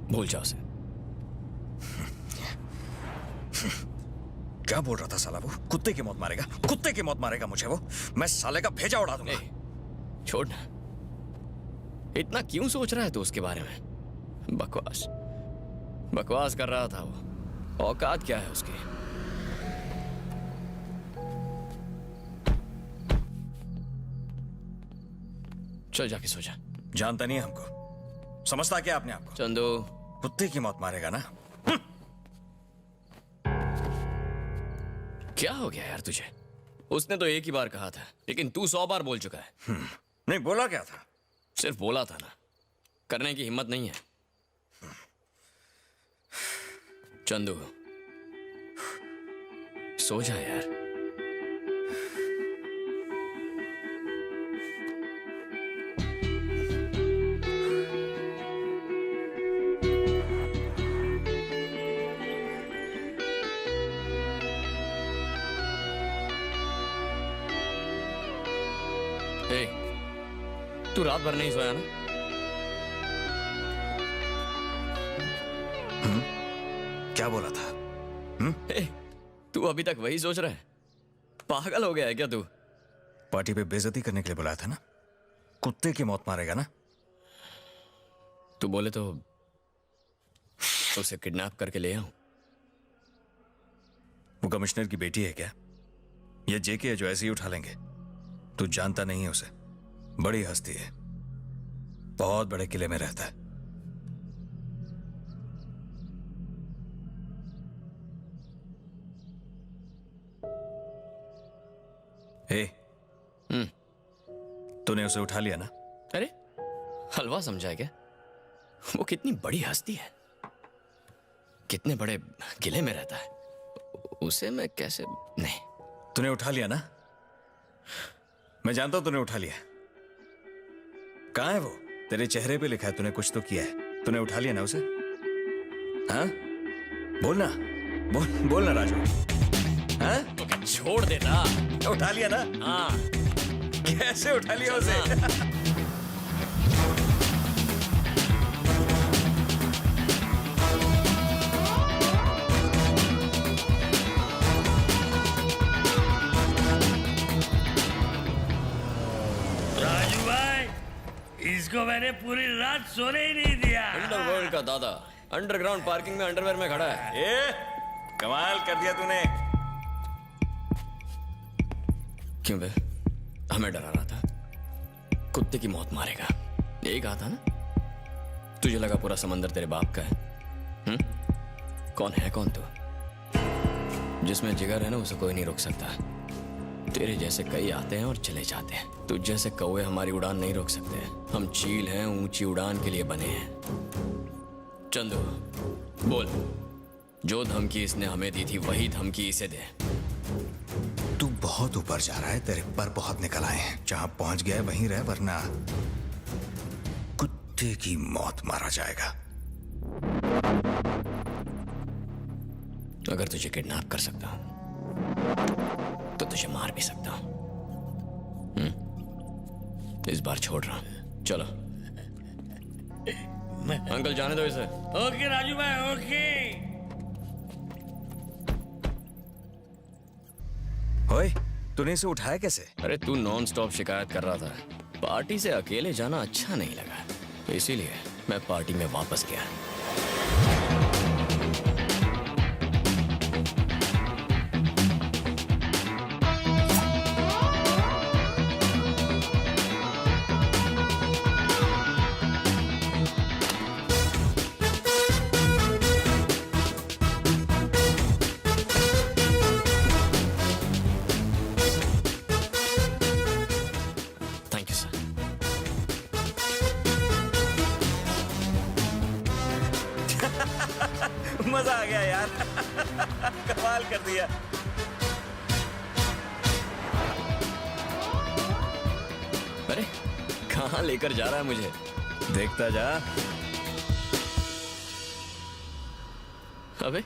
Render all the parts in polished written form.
भूल जाओ उसे। क्या बोल रहा था साला वो? कुत्ते की मौत मारेगा, कुत्ते की मौत मारेगा मुझे वो। मैं साले का भेजा उड़ा दूंगा। छोड़ ना, इतना क्यों सोच रहा है तू उसके बारे में? बकवास बकवास कर रहा था वो। औकात क्या है उसकी? चल जाके सो जा। जानता नहीं है हमको, समझता क्या आपने आपको? चंदू, कुत्ते की मौत मारेगा ना? क्या हो गया यार तुझे? उसने तो एक ही बार कहा था, लेकिन तू 100 बार बोल चुका है। नहीं बोला क्या था? सिर्फ बोला था ना, करने की हिम्मत नहीं है। चंदू, सो जा यार। ए, तू रात भर नहीं सोया ना? क्या बोला था? ए, तू अभी तक वही सोच रहा है? पागल हो गया है क्या तू? पार्टी पे बेइज्जती करने के लिए बुलाया था ना? कुत्ते की मौत मारेगा ना? तू बोले तो उसे किडनैप करके ले आऊं? वो कमिश्नर की बेटी है क्या? ये जेके है जो ऐसे ही उठा लेंगे? तू जानता नहीं है उसे। बड़ी हस्ती है, बहुत बड़े किले में रहता है। तूने उसे उठा लिया ना? अरे हलवा समझा है क्या? वो कितनी बड़ी हस्ती है, कितने बड़े किले में रहता है, उसे मैं कैसे? नहीं। तूने उठा लिया ना? मैं जानता हूं तूने उठा लिया। कहां है वो? तेरे चेहरे पे लिखा है तूने कुछ तो किया है। तूने उठा लिया ना उसे? हाँ बोलना, बोलना राजू। हाँ तो छोड़ देता। उठा लिया ना? हाँ। कैसे उठा लिया उसे? राजू भाई, इसको मैंने पूरी रात सोने ही नहीं दिया। अंडरवर्ल्ड का दादा अंडरग्राउंड पार्किंग में अंडरवेयर में खड़ा है। ए, कमाल कर दिया तूने। क्यों बे? हमें डरा रहा था, कुत्ते की मौत मारेगा, यही कहा था ना? तुझे लगा पूरा समंदर तेरे बाप का है? कौन है कौन तू? जिसमें जिगर है ना, उसे कोई नहीं रोक सकता। तेरे जैसे कई आते हैं और चले जाते हैं। तुझ जैसे कौवे हमारी उड़ान नहीं रोक सकते। हम चील हैं, ऊंची उड़ान के लिए बने हैं। चंदू बोल, जो धमकी इसने हमें दी थी वही धमकी इसे दे। तू बहुत ऊपर जा रहा है, तेरे पर बहुत निकल आए हैं। जहां पहुंच गया वहीं रह, वरना कुत्ते की मौत मारा जाएगा। अगर तुझे किडनैप कर सकता हूं तो तुझे मार भी सकता हूं। इस बार छोड़ रहा हूं। चलो अंकल, जाने दो इसे। ओके राजू भाई, ओके। ओए, तूने इसे उठाया कैसे? अरे तू नॉन स्टॉप शिकायत कर रहा था। पार्टी से अकेले जाना अच्छा नहीं लगा, इसीलिए मैं पार्टी में वापस गया। Thank you sir. मजा आ गया यार। कमाल कर दिया। अरे कहाँ लेकर जा रहा है मुझे? देखता जा। अबे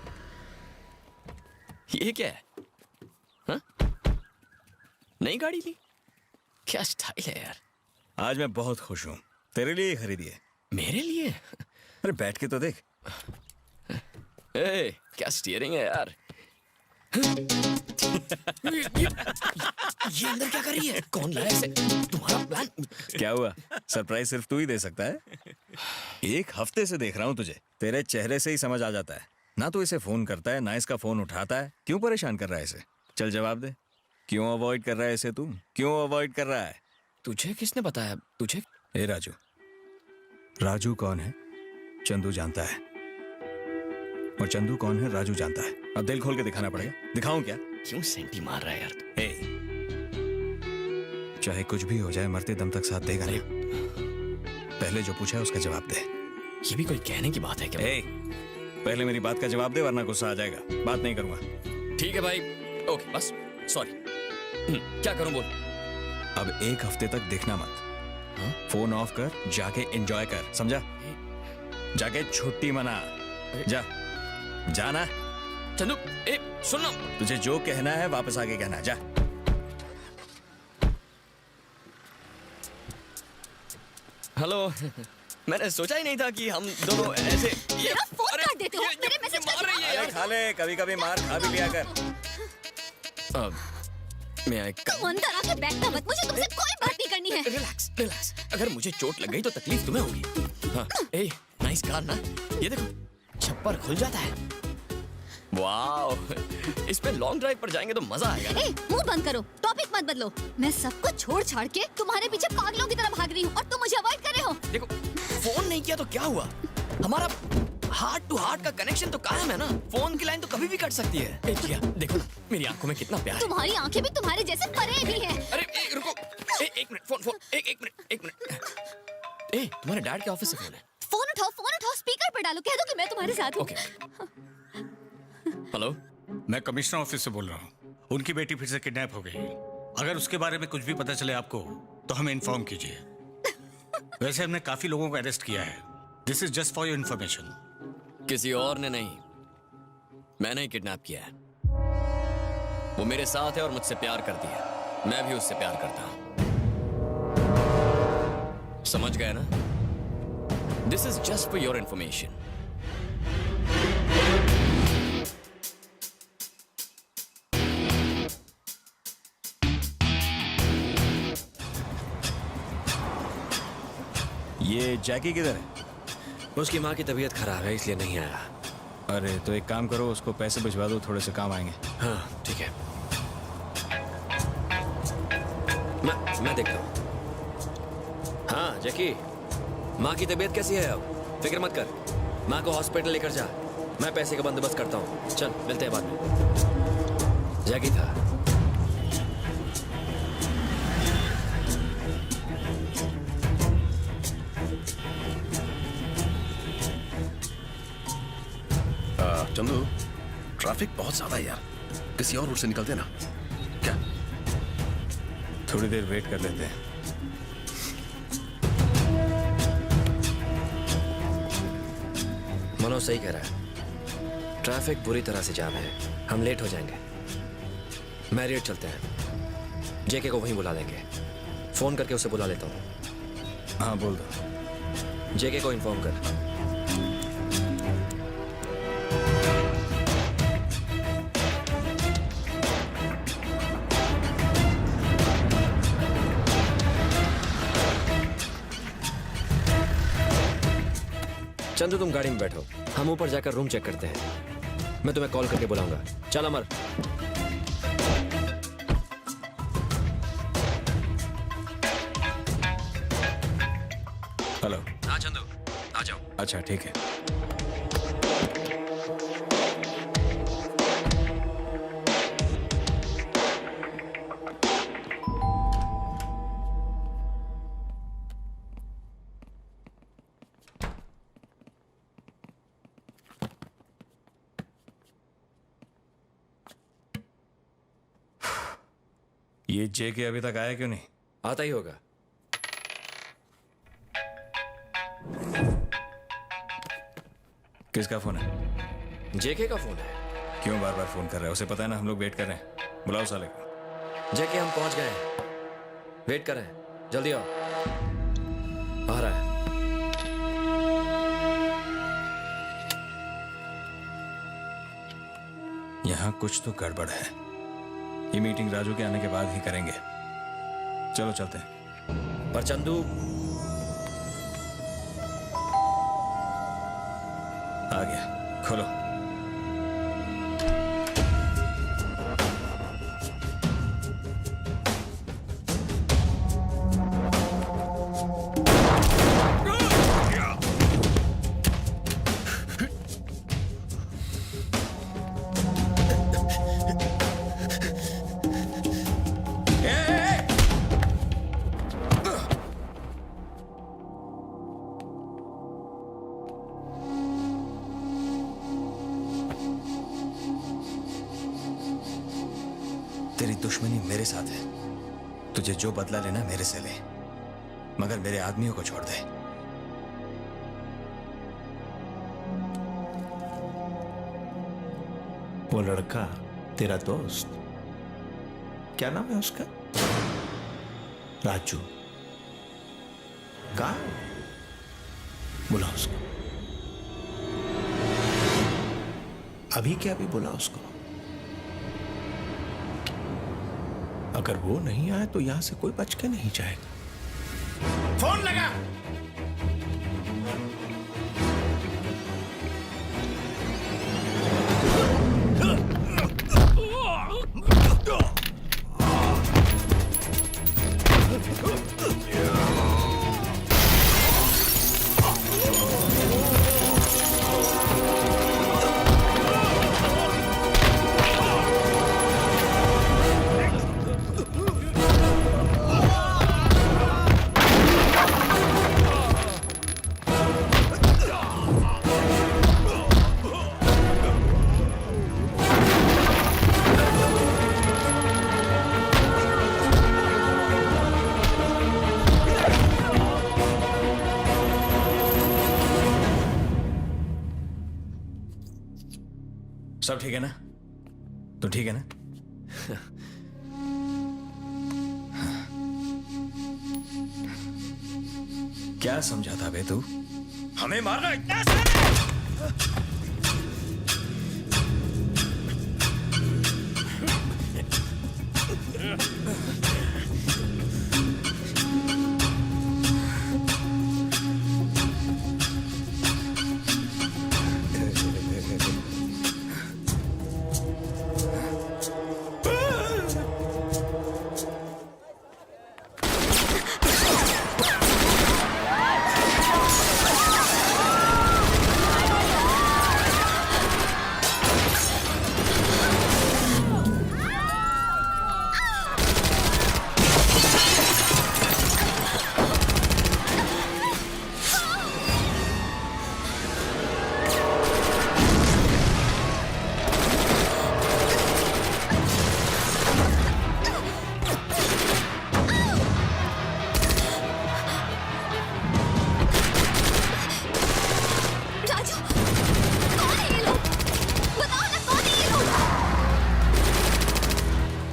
ये क्या है? हाँ? नई गाड़ी ली? क्या स्टाइल है यार। आज मैं बहुत खुश हूं, तेरे लिए ही खरीदी है। मेरे लिए? अरे बैठ के तो देख, ए, क्या स्टीयरिंग है यार। ये अंदर क्या कर रही है? कौन लाया इसे? तुम्हारा प्लान? क्या हुआ? सरप्राइज सिर्फ तू ही दे सकता है। एक हफ्ते से देख रहा हूँ तुझे, तेरे चेहरे से ही समझ आ जाता है। ना तो इसे फोन करता है, ना इसका फोन उठाता है। क्यों परेशान कर रहा है इसे? चल जवाब दे। क्यों अवॉइड कर रहा है इसे तू? क्यों अवॉइड कर रहा है? तुझे किसने बताया? तुझे? ए राजू, राजू कौन है चंदू जानता है, और चंदू कौन है राजू जानता है। अब दिल खोल के दिखाना पड़ेगा। दिखाऊं क्या? क्यों सेंटी मार रहा है यार तू? ए, चाहे कुछ भी हो जाए, मरते दम तक साथ देगा ना। पहले जो पूछा है उसका जवाब दे। ये भी कोई कहने की बात है क्या? ए, पहले मेरी बात का जवाब दे, वरना गुस्सा आ जाएगा। बात नहीं करूंगा। ठीक है भाई, ओके बस सॉरी। क्या करूं बोल। अब एक हफ्ते तक देखना मत। हाँ? फोन ऑफ कर, जाके एंजॉय कर, समझा? जाके छुट्टी मना। जा, जाना। चंदू, ए सुन ना। तुझे जो कहना है वापस आके कहना, जा। हेलो। मैंने सोचा ही नहीं था कि हम दोनों ऐसे मेरा फोन काट देते हो, मेरे मैसेज का मार रही है अरे यार। खा ले, कभी कभी मार खा भी लिया कर। अब मैं तुम अंदर आके बैठना मत, मुझे तुमसे कोई बात नहीं करनी है। Relax relax. अगर मुझे चोट लग गई तो तकलीफ तुम्हें होगी। हाँ, ए नाइस कार ना। ये देखो छप्पर खुल जाता है। वाओ, इस पे लॉन्ग ड्राइव पर जाएंगे तो मजा आएगा। ए, मुंह बंद करो, टॉपिक मत बदलो। मैं सब कुछ छोड़ छाड़ के तुम्हारे पीछे पागलों की तरह भाग रही हूँ और तुम मुझे अवॉइड कर रहे हो। देखो फोन नहीं किया तो क्या हुआ? हमारा हार्ट टू हार्ट का कनेक्शन तो कायम है ना। फोन की लाइन तो कभी भी कट सकती है। ए जिया, देखो ना मेरी आंखों में कितना प्यार है। तुम्हारी आंखें भी तुम्हारे जैसे परे भी हैं। अरे रुको, एक मिनट, फोन एक मिनट। ए तुम्हारे डैड के ऑफिस से फोन है। फोन उठाओ, स्पीकर पे डालो, कह दो कि मैं तुम्हारे साथ हूँ। ओके। हेलो, मैं कमिश्नर ऑफिस से बोल रहा हूँ। उनकी बेटी फिर से किडनैप हो गई। अगर उसके बारे में कुछ भी पता चले आपको तो हमें इन्फॉर्म कीजिए। वैसे हमने काफी लोगों को अरेस्ट किया है। This is just for your information. किसी और ने नहीं, मैंने ही किडनैप किया है। वो मेरे साथ है और मुझसे प्यार करती है। मैं भी उससे प्यार करता हूं। समझ गए ना? This is just for your information. ये जैकी किधर है? उसकी माँ की तबीयत खराब है इसलिए नहीं आया। अरे तो एक काम करो, उसको पैसे भिजवा दो, थोड़े से काम आएंगे। हाँ ठीक है, मैं देखता हूँ। हाँ जैकी, माँ की तबीयत कैसी है अब? फिक्र मत कर, माँ को हॉस्पिटल लेकर जा। मैं पैसे का बंदोबस्त करता हूँ। चल मिलते हैं बाद में। जैकी था। चंदू, ट्रैफिक बहुत ज्यादा है यार। किसी और रूट से निकलते ना क्या? थोड़ी देर वेट कर लेते हैं। मनोज सही कह रहा है, ट्रैफिक बुरी तरह से जाम है। हम लेट हो जाएंगे। मैरियट चलते हैं, जेके को वहीं बुला लेंगे। फोन करके उसे बुला लेता हूँ। हाँ बोल दो। जेके को इन्फॉर्म कर। चंदू तुम गाड़ी में बैठो, हम ऊपर जाकर रूम चेक करते हैं। मैं तुम्हें कॉल करके बुलाऊंगा। चल अमर। हेलो। हाँ चंदू, आ जाओ। अच्छा ठीक है। ये जेके अभी तक आया क्यों नहीं? आता ही होगा। किसका फोन है? जेके का फोन है। क्यों बार बार फोन कर रहा है? उसे पता है ना हम लोग वेट कर रहे हैं। बुलाओ साले को। जेके हम पहुंच गए हैं, वेट कर रहे हैं। जल्दी आओ। आ रहा है। यहाँ कुछ तो गड़बड़ है। ये मीटिंग राजू के आने के बाद ही करेंगे। चलो चलते हैं। पर चंदू, आ गया, खोलो। तेरी दुश्मनी मेरे साथ है। तुझे जो बदला लेना मेरे से ले, मगर मेरे आदमियों को छोड़ दे। वो लड़का तेरा दोस्त, क्या नाम है उसका? राजू। कहाँ है? बुला उसको। अभी क्या अभी बुला उसको। अगर वो नहीं आए तो यहां से कोई बच के नहीं जाएगा। फोन लगा। सब ठीक है ना? तो ठीक है ना? क्या समझा था बे तू? हमें मारना इतना आसान है?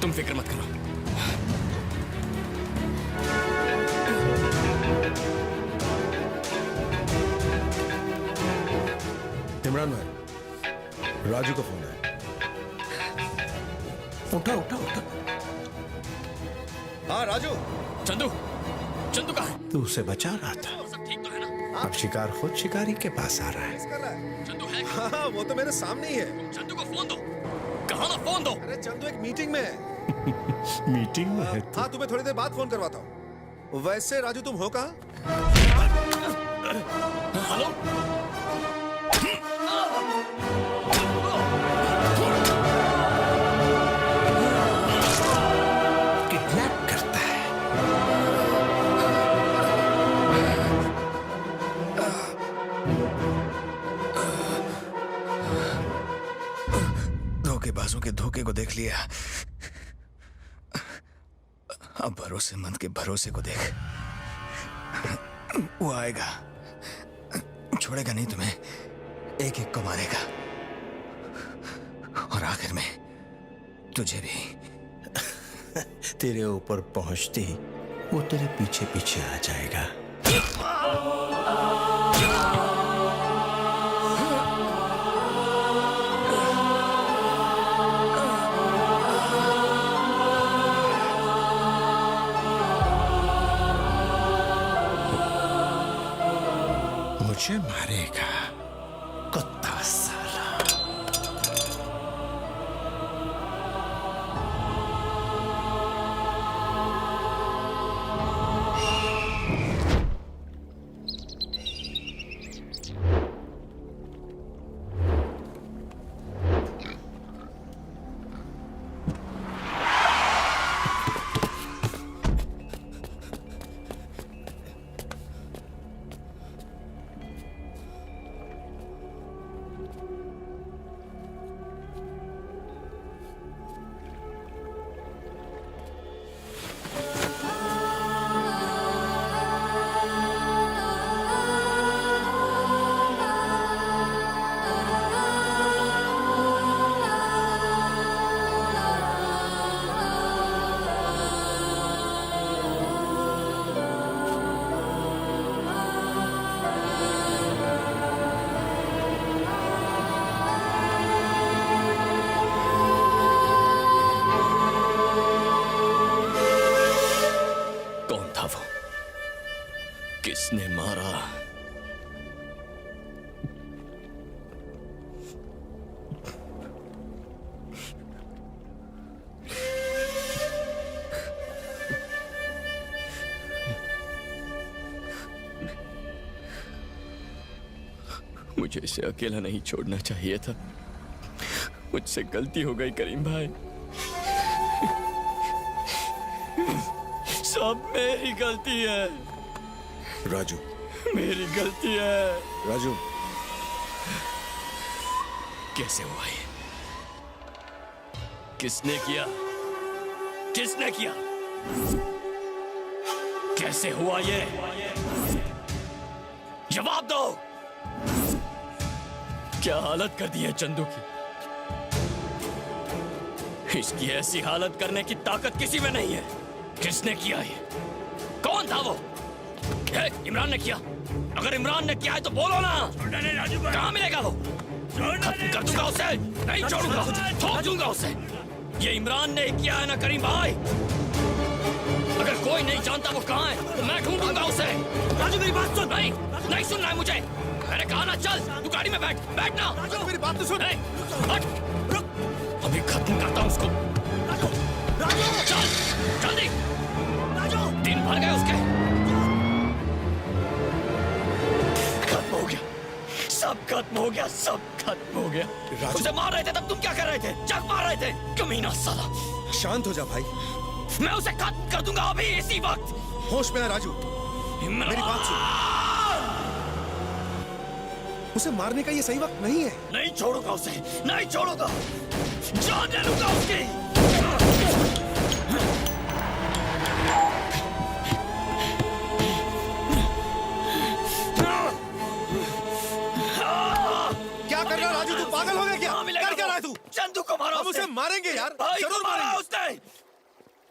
तुम फिक्र मत करो। इमरान भाई, राजू का फोन है। उठा उठा उठा। हाँ राजू। चंदू, चंदू कहाँ है? तू उसे बचा रहा था। सब ठीक तो है ना? अब शिकार खुद शिकारी के पास आ रहा है। चंदू है? हाँ वो तो मेरे सामने ही है। चंदू को फोन दो। कहा ना फोन दो। अरे चंदू एक मीटिंग में है। मीटिंग में है तू? हाँ तुम्हें थोड़ी देर बाद फोन करवाता हूँ। वैसे राजू तुम हो कहाँ? हेलो? किडनैप करता है। धोखेबाजों के धोखे को देख लिया, अब भरोसेमंद के भरोसे को देख। वो आएगा, छोड़ेगा नहीं तुम्हें, एक एक को मारेगा और आखिर में तुझे भी। तेरे ऊपर पहुंचते ही वो तेरे पीछे पीछे आ जाएगा। मुझे मारेगा, कुत्ता साला। किसने मारा? मुझे इसे अकेला नहीं छोड़ना चाहिए था। मुझसे गलती हो गई करीम भाई। सब मेरी गलती है। राजू, मेरी गलती है। राजू, कैसे हुआ ये? किसने किया? किसने किया? कैसे हुआ ये? जवाब दो। क्या हालत कर दी है चंदू की? इसकी ऐसी हालत करने की ताकत किसी में नहीं है। किसने किया ये? कौन था वो? इमरान ने किया? अगर इमरान ने किया है तो बोलो ना। राजू भाई, कहाँ मिलेगा वो? खत्म कर दूंगा उसे, नहीं छोड़ूंगा, ठोक दूंगा उसे। ये इमरान ने किया है ना करीम भाई। अगर कोई नहीं जानता वो कहाँ है तो मैं ढूंढूंगा उसे। राजू मेरी बात सुन। नहीं, नहीं सुनना है मुझे। मैंने कहा ना चल, तू गाड़ी में बैठ। बैठना। राजू मेरी बात तो सुन। हट, रुक। अभी खत्म करता हूँ उसको। राजू, चल, जल्दी। राजू, दिन भर गए उसके। खत्म हो गया, सब खत्म हो गया, सब खत्म हो गया। उसे मार रहे थे तब तुम क्या कर रहे थे? जग मार रहे थे। कमीना साला। शांत हो जा भाई। मैं उसे खत्म कर दूंगा अभी इसी वक्त। होश में आ राजू, मेरी बात सुन। उसे मारने का ये सही वक्त नहीं है। नहीं छोड़ूंगा उसे, नहीं छोड़ूंगा। जान ले लूंगा उसकी। क्या कर रहा है राजू? तू पागल हो गया क्या? कर क्या रहा है तू? चंदू को मारा। हम उसे मारेंगे यार, भाई को जरूर मारा मारेंगे। उसने।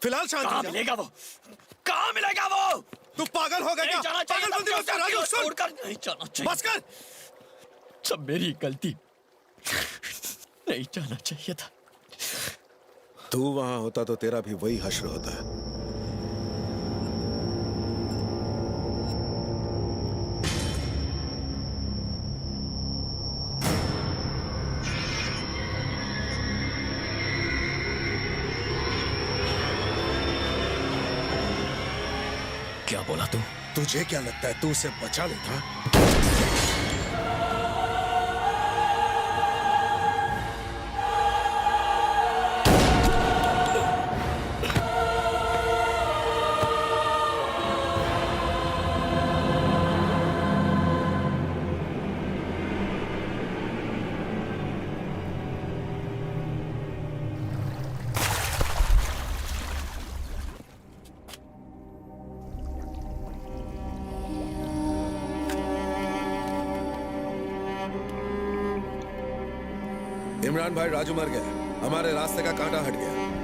फिलहाल शांत हो कहाँ जा। मिलेगा वो? कहाँ मिलेगा वो? तू पागल हो गया क्या? नहीं जाना चाहिए था। पागलपंती मत कर राजू, सुन। छोड़कर नहीं जाना चाहिए। बस कर। सब मेरी गलती। नहीं जाना चाहिए था। तू वहां होता तो तेरा भी वही हश्र होता है। क्या बोला तू? तुझे क्या लगता है तू उसे बचा लेता? इमरान भाई, राजू मर गया। हमारे रास्ते का कांटा हट गया।